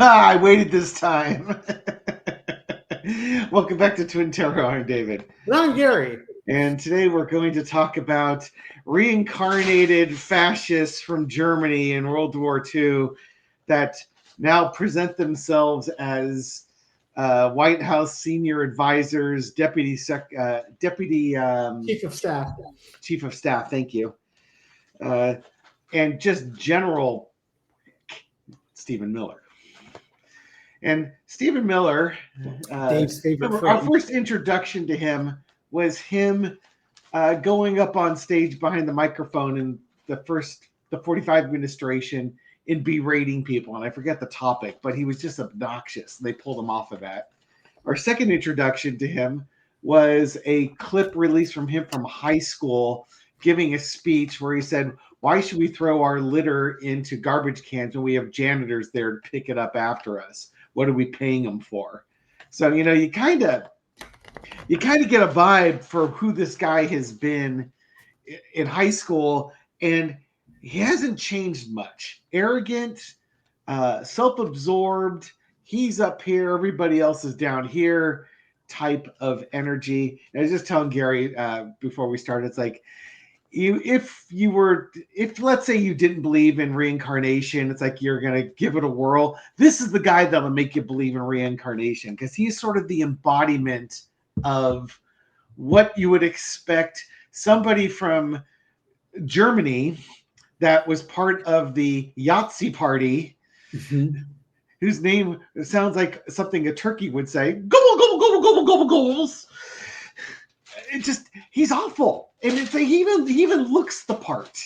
I waited this time. Welcome back to Twin Terror. I'm David. And I'm Gary. And today we're going to talk about reincarnated fascists from Germany in World War II that now present themselves as White House senior advisors, deputy chief of staff. Chief of staff, thank you. And just General Stephen Miller. And Stephen Miller, Dave's favorite friend. Our first introduction to him was him going up on stage behind the microphone in the 45 administration and berating people. And I forget the topic, but he was just obnoxious. They pulled him off of that. Our second introduction to him was a clip released from him from high school giving a speech where he said, "Why should we throw our litter into garbage cans when we have janitors there to pick it up after us? What are we paying them for?" So, you kind of get a vibe for who this guy has been in high school, and he hasn't changed much. Arrogant, self-absorbed. He's up here, everybody else is down here type of energy. And I was just telling Gary before we started, it's like, if let's say you didn't believe in reincarnation, it's like you're gonna give it a whirl. This is the guy that'll make you believe in reincarnation, because he's sort of the embodiment of what you would expect somebody from Germany that was part of the Yahtzee party, whose name sounds like something a turkey would say, gobble, gobble, gobble, gobble, gobble, gobbles. He's awful. And it's like he even looks the part.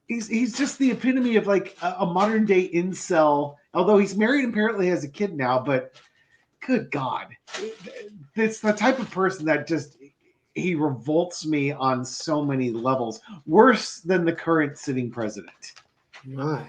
He's just the epitome of like a modern day incel, although he's married and apparently has a kid now, but good God. It's the type of person that he revolts me on so many levels, worse than the current sitting president. My.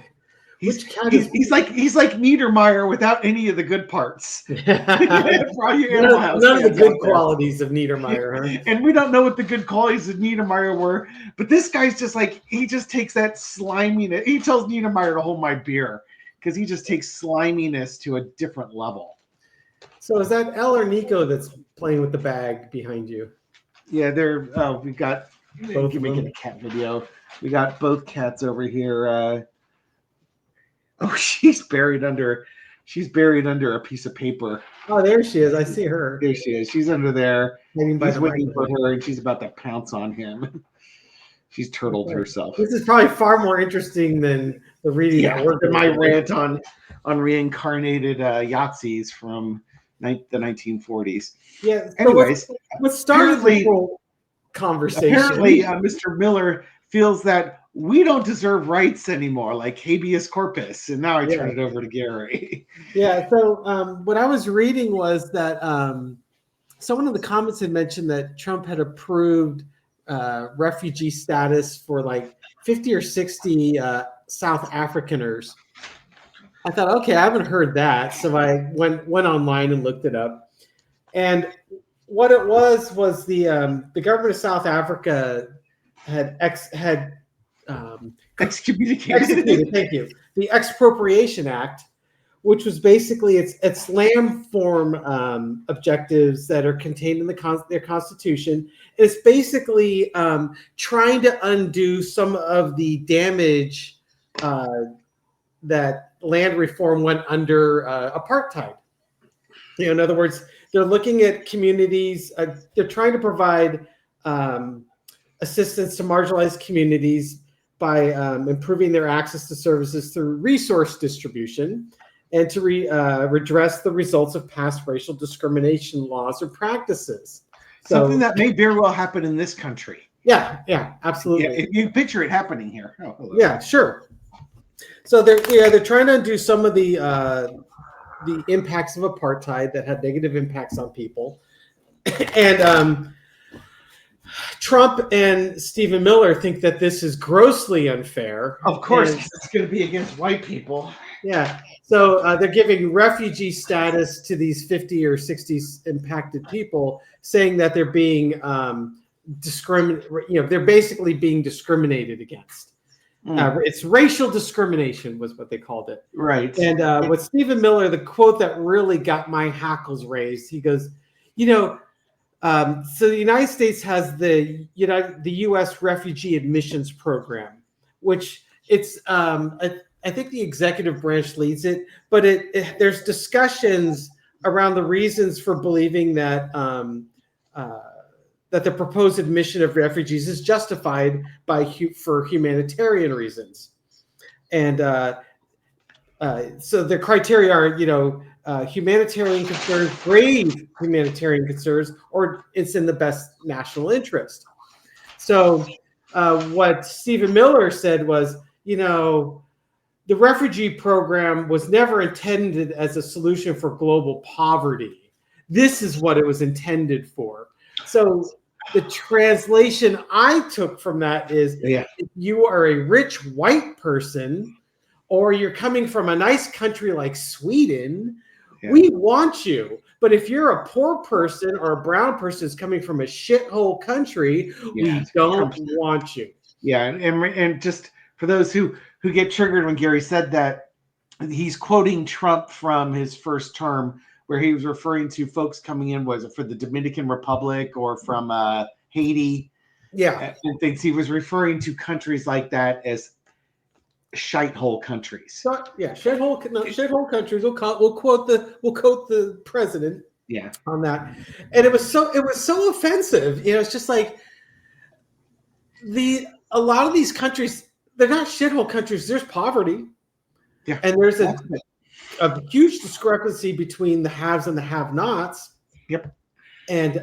He's like Niedermeyer without any of the good parts. None of the good qualities of Niedermeyer, huh? And we don't know what the good qualities of Niedermeyer were, but this guy's just like, he just takes that sliminess. He tells Niedermeyer to hold my beer because he just takes sliminess to a different level. So is that Elle or Nico that's playing with the bag behind you? Yeah, we've got both. You're making a cat video. We got both cats over here. She's buried under a piece of paper. Oh, there she is. I see her. There she is. She's under there. He's waiting for her, and she's about to pounce on him. She's turtled herself. This is probably far more interesting than the reading. Yeah, than my rant on reincarnated Yahtzees from the 1940s. Yeah. So anyways, what started the whole conversation? Apparently, Mr. Miller feels that we don't deserve rights anymore, like habeas corpus. And now I turn it over to Gary. Yeah. So what I was reading was that someone in the comments had mentioned that Trump had approved refugee status for like 50 or 60 South Africaners. I thought, okay, I haven't heard that. So I went online and looked it up. And what it was the government of South Africa had excommunicated. Thank you. The Expropriation Act, which was basically its land form objectives that are contained in their constitution. It's basically trying to undo some of the damage that land reform went under apartheid. In other words, they're looking at communities. They're trying to provide assistance to marginalized communities by improving their access to services through resource distribution and to redress the results of past racial discrimination laws or practices. Something that may very well happen in this country. Yeah, absolutely. Yeah, if you picture it happening here. Yeah, sure. So they're trying to undo some of the impacts of apartheid that had negative impacts on people. And Trump and Stephen Miller think that this is grossly unfair. Of course, it's going to be against white people. Yeah. So they're giving refugee status to these 50 or 60 impacted people, saying that they're being they're basically being discriminated against. It's racial discrimination was what they called it. Right. And with Stephen Miller, the quote that really got my hackles raised, he goes, so the United States has the U.S. Refugee Admissions Program, which it's I think the executive branch leads it, but there's discussions around the reasons for believing that that the proposed admission of refugees is justified for humanitarian reasons, and so the criteria are humanitarian concerns, grave humanitarian concerns, or it's in the best national interest. So what Stephen Miller said was, the refugee program was never intended as a solution for global poverty. This is what it was intended for. So the translation I took from that is, if you are a rich white person, or you're coming from a nice country like Sweden, we want you. But if you're a poor person or a brown person who's coming from a shithole country, we don't want you. Yeah, and just for those who get triggered when Gary said that, he's quoting Trump from his first term, where he was referring to folks coming in, was it for the Dominican Republic or from Haiti? Yeah. And things. He was referring to countries like that as shithole countries. So, shithole countries. We'll quote the president. Yeah. On that, and it was so offensive. It's just like a lot of these countries, they're not shithole countries. There's poverty. Yeah. And there's a huge discrepancy between the haves and the have-nots. Yep. And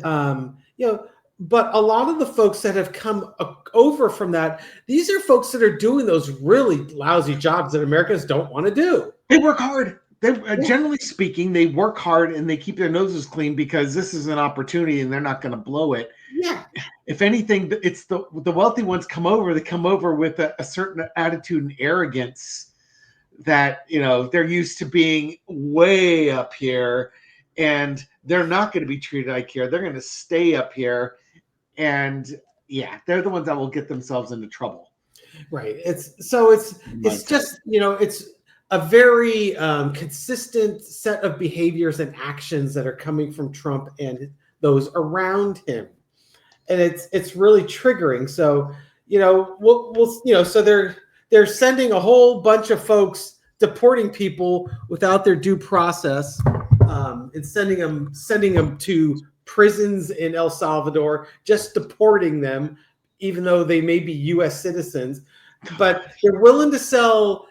but a lot of the folks that have come over from that, these are folks that are doing those really lousy jobs that Americans don't want to do. They work hard. Generally speaking, they work hard and they keep their noses clean because this is an opportunity and they're not going to blow it. Yeah. If anything, it's the wealthy ones come over. They come over with a certain attitude and arrogance that they're used to being way up here, and they're not going to be treated like here. They're going to stay up here, and they're the ones that will get themselves into trouble. Right. It's just it's a very consistent set of behaviors and actions that are coming from Trump and those around him, and it's really triggering. So so they're sending a whole bunch of folks, deporting people without their due process, and sending them to prisons in El Salvador, just deporting them, even though they may be U.S. citizens, but they're willing to sell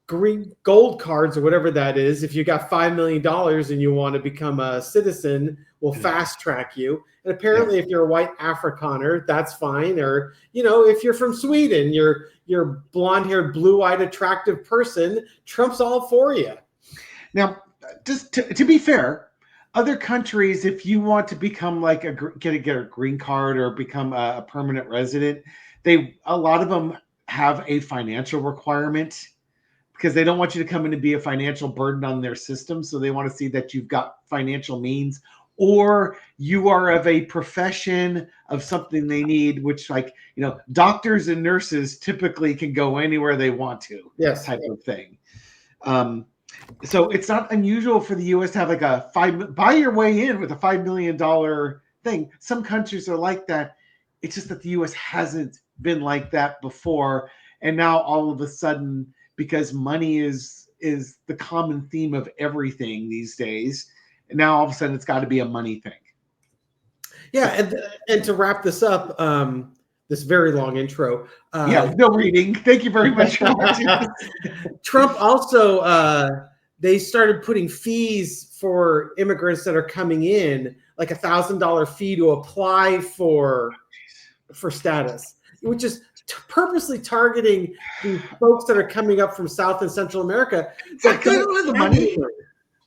green gold cards or whatever that is. If you got $5 million and you want to become a citizen, we'll fast track you. And apparently, if you're a white Afrikaner, that's fine. Or if you're from Sweden, you're blonde-haired, blue-eyed, attractive person, Trump's all for you. Now, just to be fair, other countries, if you want to become like get a green card or become a permanent resident, a lot of them have a financial requirement, because they don't want you to come in and be a financial burden on their system. So they want to see that you've got financial means, or you are of a profession of something they need, which doctors and nurses typically can go anywhere they want to. Yes. Type of thing. So it's not unusual for the U.S. to have buy your way in with a $5 million thing. Some countries are like that. It's just that the U.S. hasn't been like that before. And now all of a sudden, because money is the common theme of everything these days, and now all of a sudden it's got to be a money thing. Yeah, and to wrap this up, this very long intro. No reading. Thank you very much for watching. Trump also, they started putting fees for immigrants that are coming in, like $1,000 fee to apply for status, which is purposely targeting the folks that are coming up from South and Central America. They don't have the money.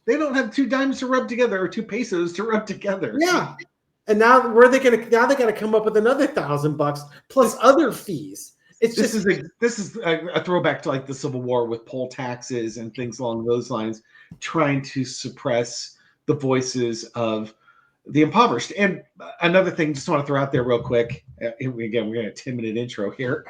They don't have 2 dimes to rub together or 2 pesos to rub together. Yeah. And now they got to come up with another $1,000 plus other fees. This is a throwback to like the Civil War with poll taxes and things along those lines, trying to suppress the voices of the impoverished. And another thing, just want to throw out there real quick. Again, we're going to 10-minute intro here.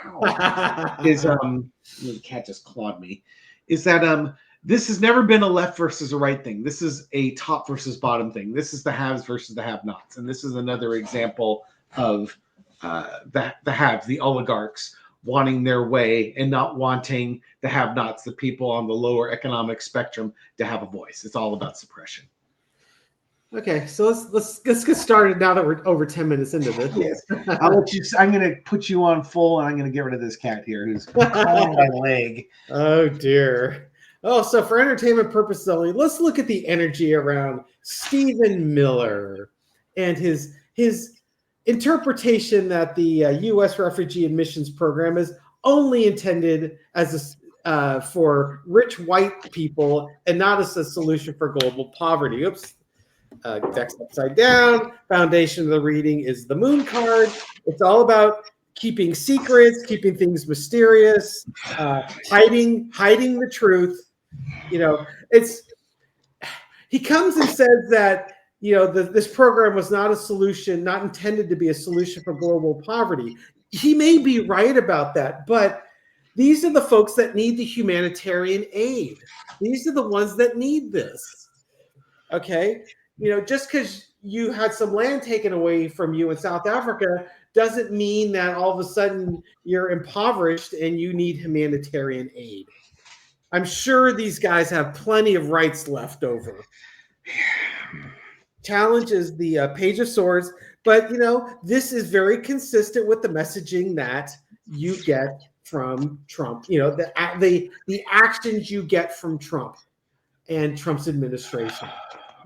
Is the cat just clawed me. Is that this has never been a left versus a right thing. This is a top versus bottom thing. This is the haves versus the have-nots, and this is another example of the haves, the oligarchs, wanting their way and not wanting the have-nots, the people on the lower economic spectrum, to have a voice. It's all about suppression. Okay, so let's get started now that we're over 10 minutes into this. Yes. I'll let you. I'm going to put you on full, and I'm going to get rid of this cat here who's clawing my leg. Oh dear. Oh, so for entertainment purposes only, let's look at the energy around Stephen Miller and his interpretation that the U.S. refugee admissions program is only intended as for rich white people and not as a solution for global poverty. Oops. Deck's upside down. Foundation of the reading is the moon card. It's all about keeping secrets, keeping things mysterious, hiding the truth. He comes and says that this program was not a solution, not intended to be a solution for global poverty. He may be right about that, but these are the folks that need the humanitarian aid. These are the ones that need this. Okay. Just because you had some land taken away from you in South Africa doesn't mean that all of a sudden you're impoverished and you need humanitarian aid. I'm sure these guys have plenty of rights left over. Challenge is the Page of Swords, but this is very consistent with the messaging that you get from Trump. The actions you get from Trump and Trump's administration.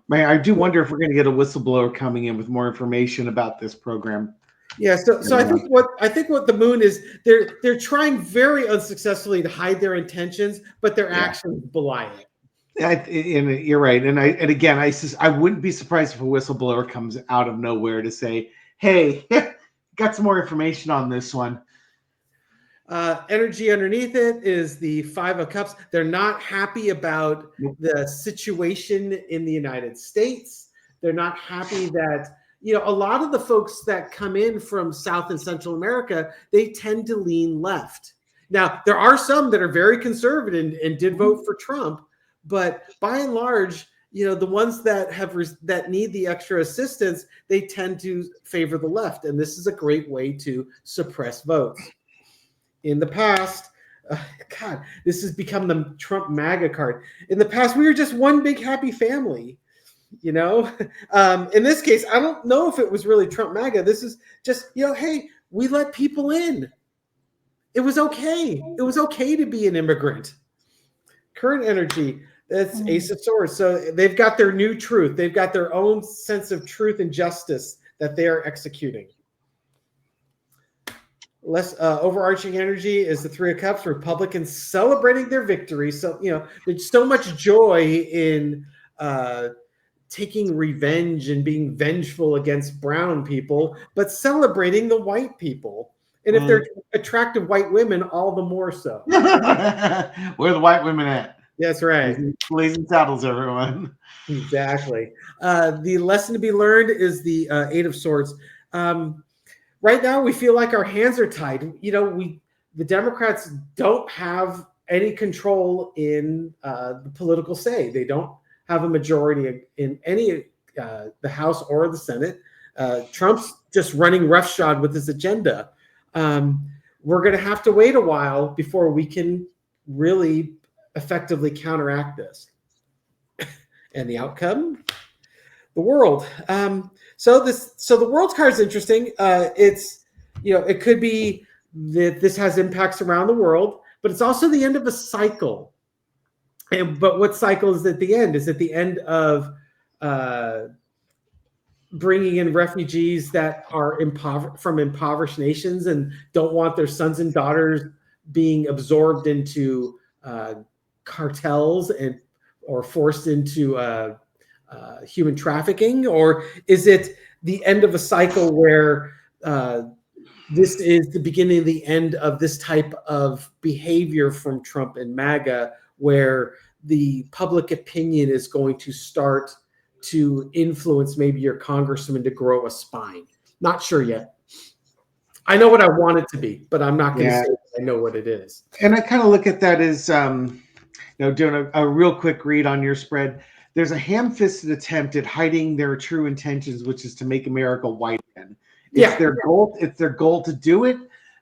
Man, I do wonder if we're going to get a whistleblower coming in with more information about this program. Yeah, so I think what the moon is, they're trying very unsuccessfully to hide their intentions, but their actions belie it. And you're right. And again, I wouldn't be surprised if a whistleblower comes out of nowhere to say, "Hey, got some more information on this one." Energy underneath it is the Five of Cups. They're not happy about the situation in the United States. They're not happy that, a lot of the folks that come in from South and Central America, they tend to lean left. Now, there are some that are very conservative and did vote for Trump, but by and large, the ones that that need the extra assistance, they tend to favor the left. And this is a great way to suppress votes. In the past, this has become the Trump MAGA card. In the past, we were just one big happy family, In this case, I don't know if it was really Trump MAGA. This is just, hey, we let people in. It was okay. It was okay to be an immigrant. Current energy, that's Ace of Swords. So they've got their new truth. They've got their own sense of truth and justice that they are executing. Less overarching energy is the Three of Cups. Republicans celebrating their victory. So there's so much joy in taking revenge and being vengeful against brown people, but celebrating the white people. And if they're attractive white women, all the more so. Where are the white women at? That's right. Blazing saddles, everyone. Exactly. The lesson to be learned is the Eight of Swords. Right now, we feel like our hands are tied. The Democrats don't have any control in the political say. They don't have a majority in any the House or the Senate. Trump's just running roughshod with his agenda. We're going to have to wait a while before we can really effectively counteract this. And the outcome, the world. So the world's card is interesting. It's it could be that this has impacts around the world, but it's also the end of a cycle. But what cycle is at the end? Is at the end of bringing in refugees that are from impoverished nations and don't want their sons and daughters being absorbed into cartels or forced into human trafficking? Or is it the end of a cycle where this is the beginning of the end of this type of behavior from Trump and MAGA, where the public opinion is going to start to influence maybe your congressman to grow a spine. Not sure yet. I know what I want it to be, but I'm not going to say I know what it is. And I kind of look at that as, doing a real quick read on your spread. There's a ham-fisted attempt at hiding their true intentions, which is to make America white again. It's their goal. It's their goal to do it.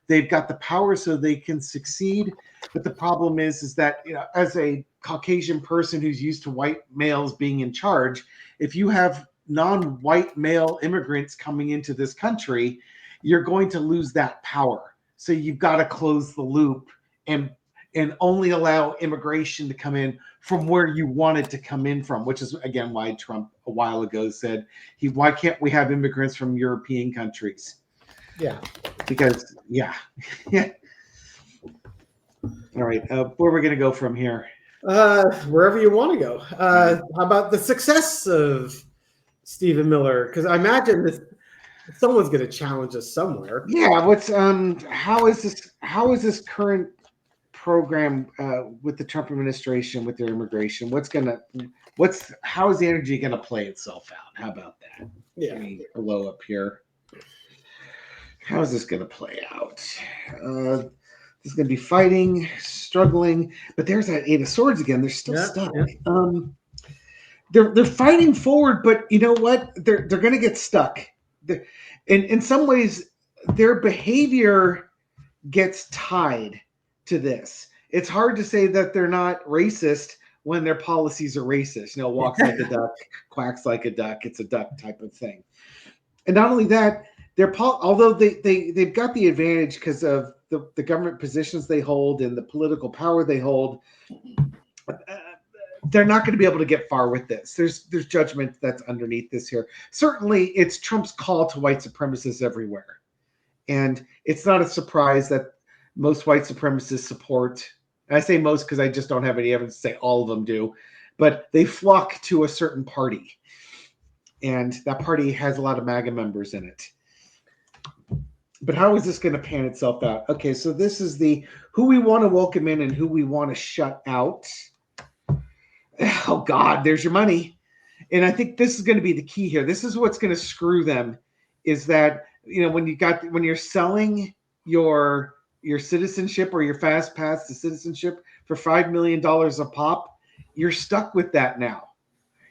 They've got the power so they can succeed. But the problem is that, as a Caucasian person who's used to white males being in charge, if you have non-white male immigrants coming into this country, you're going to lose that power. So you've got to close the loop and only allow immigration to come in from where you want it to come in from, which is, again, why Trump a while ago said, why can't we have immigrants from European countries? Yeah. Because, yeah. All right. Where are we going to go from here? Wherever you want to go. How about the success of Stephen Miller? Because I imagine someone's going to challenge us somewhere. Yeah. How is this current program with the Trump administration with their immigration? How is the energy going to play itself out? How about that? Yeah. Below up here. How is this going to play out? There's going to be fighting, struggling, but there's that Eight of Swords again. They're still stuck. Yeah. They're fighting forward, but you know what? They're going to get stuck. In some ways, their behavior gets tied to this. It's hard to say that they're not racist when their policies are racist. Walks like a duck, quacks like a duck. It's a duck type of thing. And not only that, although they've got the advantage because of the government positions they hold and the political power they hold, they're not going to be able to get far with this. There's judgment that's underneath this here. Certainly, it's Trump's call to white supremacists everywhere. And it's not a surprise that most white supremacists support, and I say most because I just don't have any evidence to say all of them do, but they flock to a certain party. And that party has a lot of MAGA members in it. But how is this going to pan itself out? Okay, so this is who we want to welcome in and who we want to shut out. Oh, God, there's your money. And I think this is going to be the key here. This is what's going to screw them, is that, when you're selling your citizenship or your fast pass to citizenship for $5 million a pop, you're stuck with that now.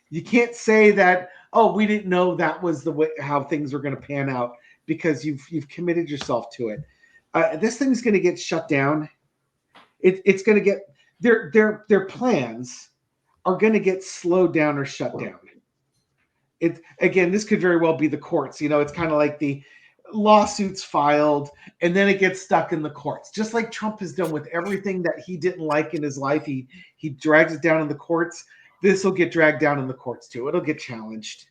You can't say that, oh, we didn't know that was the way how things were going to pan out, because you've committed yourself to it. This thing's going to get shut down. It's going to get their plans are going to get slowed down or shut down. This could very well be the courts. It's kind of like the lawsuits filed and then it gets stuck in the courts, just like Trump has done with everything that he didn't like in his life. He drags it down in the courts. This will get dragged down in the courts too. It'll get challenged.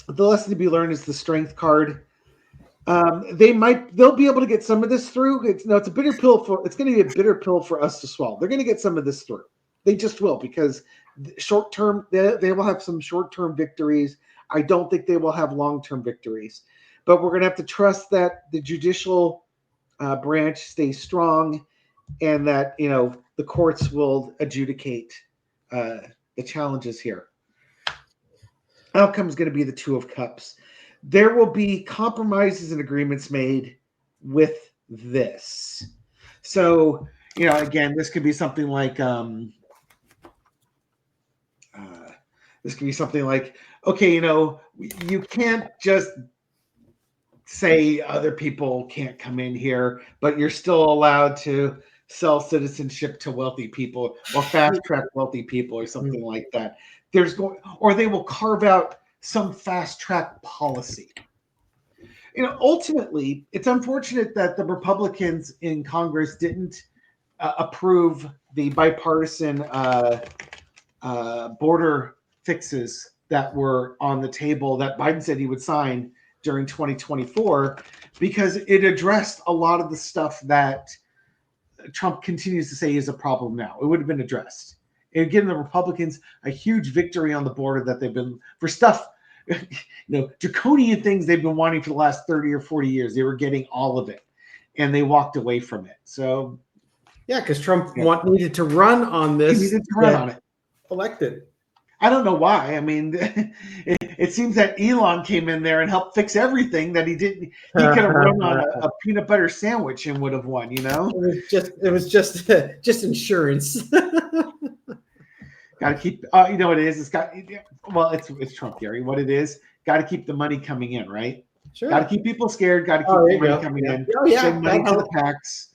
The lesson to be learned is the strength card. They'll be able to get some of this through. It's a bitter pill it's going to be a bitter pill for us to swallow. They're going to get some of this through. They just will, because short term, they will have some short-term victories. I don't think they will have long-term victories, but we're going to have to trust that the judicial branch stays strong, and that the courts will adjudicate the challenges here. Outcome is going to be the Two of Cups. There will be compromises and agreements made with this. So, again, this could be something like, okay, you can't just say other people can't come in here, but you're still allowed to sell citizenship to wealthy people or fast track wealthy people or something like that. Or they will carve out some fast track policy. Ultimately, it's unfortunate that the Republicans in Congress didn't approve the bipartisan border fixes that were on the table that Biden said he would sign during 2024, because it addressed a lot of the stuff that Trump continues to say is a problem now. It would have been addressed. And given the Republicans a huge victory on the border that they've been for stuff, draconian things they've been wanting for the last 30 or 40 years. They were getting all of it, and they walked away from it. So, yeah, because Trump needed to run on this. He needed to run on it. Elected. I don't know why. I mean, it seems that Elon came in there and helped fix everything that he didn't. He could have run on a peanut butter sandwich and would have won. You know, it was just just insurance. Got to keep. You know what it is? It's got. Well, it's Trump theory. What it is? Got to keep the money coming in, right? Sure. Got to keep people scared. Got to keep the money coming in. Oh yeah, send money to the PACs.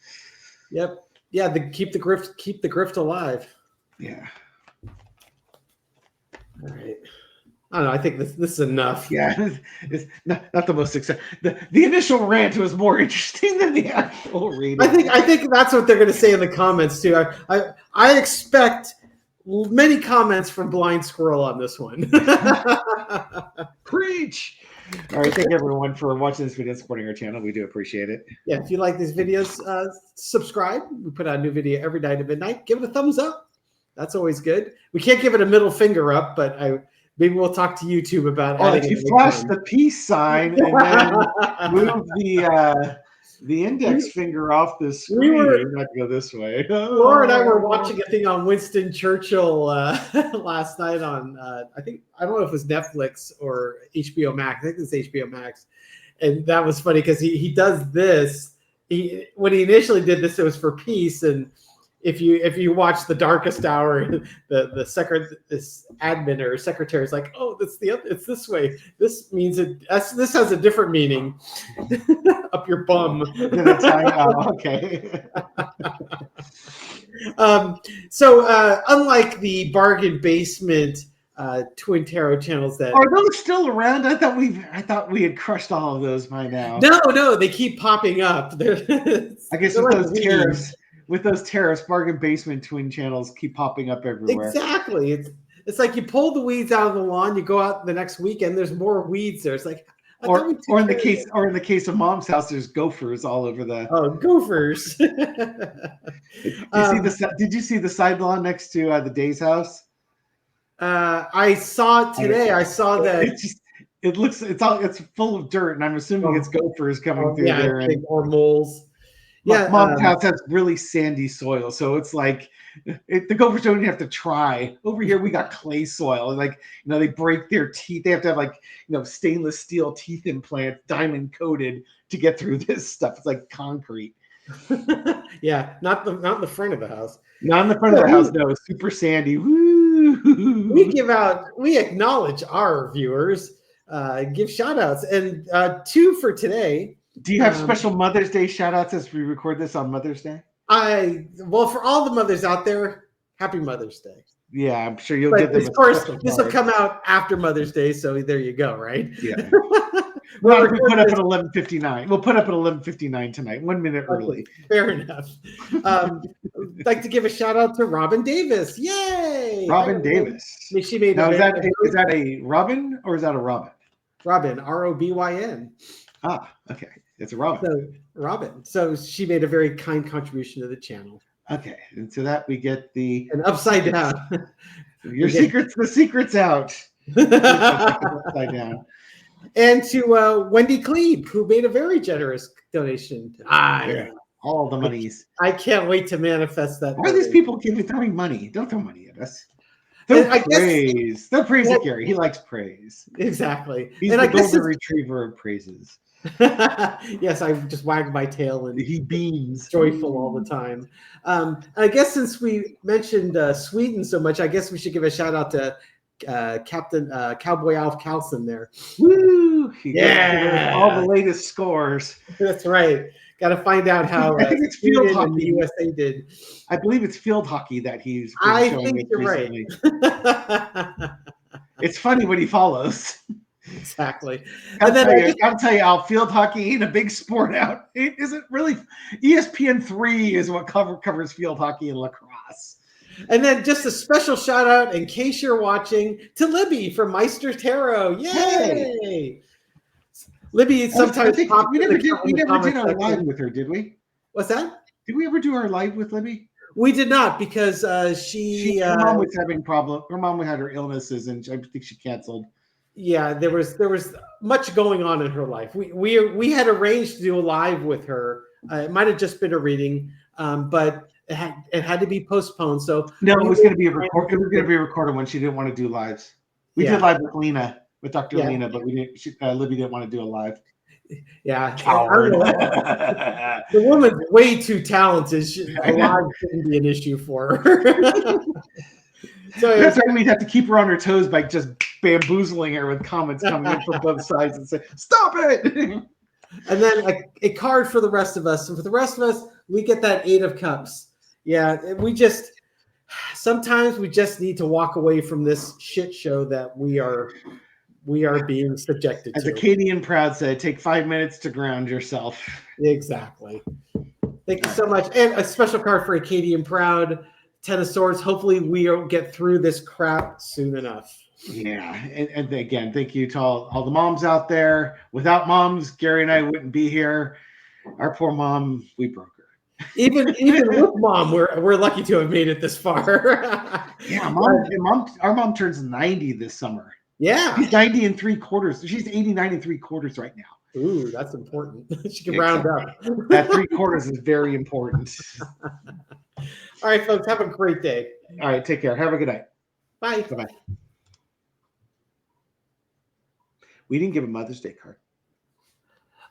Yep. Yeah. Keep the grift alive. Yeah. All right. I don't know. I think this is enough. Yeah, it's not the most success. The initial rant was more interesting than the actual reading. I think that's what they're going to say in the comments too. I expect many comments from Blind Squirrel on this one. Preach. All right, thank everyone for watching this video and supporting our channel. We do appreciate it. Yeah, if you like these videos, subscribe. We put out a new video every night at midnight. Give it a thumbs up. That's always good. We can't give it a middle finger up, but maybe we'll talk to YouTube about. Oh, if you flash the peace sign and then move the index finger off the screen, not go this way. Laura and I were watching a thing on Winston Churchill last night on I don't know if it was Netflix or HBO Max. I think it's HBO Max, and that was funny because he does this. When he initially did this, it was for peace, and if you watch The Darkest Hour, this admin or secretary is like, oh, it's this way. This means this has a different meaning. Up your bum. Okay. So unlike the Bargain Basement Twin Tarot channels that are those still around? I thought we had crushed all of those by now. No, they keep popping up. I guess with those tariffs, Bargain Basement Twin channels keep popping up everywhere. Exactly. It's like you pull the weeds out of the lawn, you go out the next weekend, there's more weeds there. It's like or in the case of Mom's house, there's gophers all over the. Oh, gophers! Did you see the side lawn next to the Day's house? I saw it today. I saw that. It's full of dirt, and I'm assuming it's gophers coming through there or moles. Yeah, Mom's house has really sandy soil, so it's like the gophers don't even have to try. Over here, we got clay soil, and they break their teeth. They have to have stainless steel teeth implants, diamond coated, to get through this stuff. It's like concrete. Yeah, not in the front of the house. Not in the front of the house. No, it's super sandy. Woo! We acknowledge our viewers. Give shout outs, and 2 for today. Do you have special Mother's Day shout outs as we record this on Mother's Day? For all the mothers out there, happy Mother's Day. Yeah, I'm sure you'll get them. Of course, this will come out after Mother's Day, so there you go, right? Yeah. Well, we put up at 11:59. We'll put up at 11:59 tonight, 1 minute early. Fair enough. I'd like to give a shout out to Robin Davis. Yay! Robin Davis. She made. Now, is that a Robin or is that a Robin? Robin, Robyn. Ah, okay. It's a Robin. So Robin. So she made a very kind contribution to the channel. Okay, and to that we get an upside down. The secret's out. Upside down. And to Wendy Cleve, who made a very generous donation. All the monies. I can't wait to manifest that. Why are these people throwing money? Don't throw money at us. Throw praise at Gary. He likes praise. Exactly. He's the golden retriever of praises. Yes, I just wag my tail and he beams, joyful all the time. I guess since we mentioned Sweden so much, I guess we should give a shout out to Captain Cowboy Alf Carlson there. Woo! All the latest scores. That's right. Got to find out how I think it's field hockey. The USA did. I believe it's field hockey that he's. I think you're recently. Right. It's funny when he follows. Exactly. I'll tell you, Al, field hockey ain't a big sport out. It isn't really. ESPN3 is what covers field hockey and lacrosse. And then just a special shout out, in case you're watching, to Libby from Meister Tarot. Yay! Hey. Libby sometimes we never did our live with her, did we? What's that? Did we ever do our live with Libby? We did not, because her mom was having problems. Her mom had her illnesses, and I think she canceled. Yeah, there was much going on in her life. We had arranged to do a live with her. It might have just been a reading, but it had to be postponed. So no, it was going to be a record. It was going to be a recorded one. She didn't want to do lives. We did live with Lena, with Dr. Lena, but we didn't. Libby didn't want to do a live. Yeah, Coward. The woman's way too talented. A live shouldn't be an issue for her. So that's why we'd have to keep her on her toes by just bamboozling her with comments coming in from both sides and say, "Stop it!" And then a card for the rest of us, and for the rest of us, we get that 8 of Cups. Yeah, sometimes we just need to walk away from this shit show that we are being subjected to. As Acadian Proud said, take 5 minutes to ground yourself. Exactly. Thank you so much. And a special card for Acadian Proud, 10 of Swords. Hopefully we'll get through this crap soon enough. Yeah. And again, thank you to all the moms out there. Without moms, Gary and I wouldn't be here. Our poor mom, we broke her. Even with mom, we're lucky to have made it this far. Yeah, our mom turns 90 this summer. Yeah. She's 90 and 3/4. She's 89 and 3/4 right now. Ooh, that's important. She can round up. That 3/4 is very important. All right, folks, have a great day. All right, take care. Have a good night. Bye. Bye-bye. We didn't give a Mother's Day card.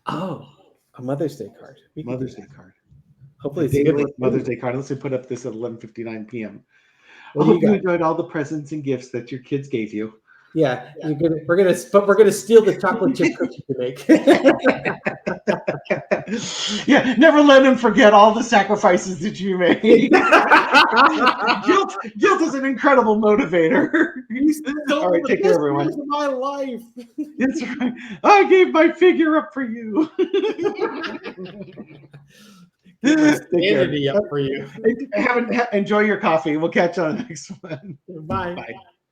Oh, a Mother's Day card. Mother's Day card. Hopefully it's a good Mother's Day card. Let's put up this at 11:59 p.m. I What hope you enjoyed all the presents and gifts that your kids gave you. Yeah, we're gonna steal the chocolate chip cookie to make. Yeah, never let them forget all the sacrifices that you made. Guilt is an incredible motivator. All right, take care, everyone. My life. That's right. I gave my figure up for you. Sanity up for you. Enjoy your coffee. We'll catch you on the next one. Bye. Bye.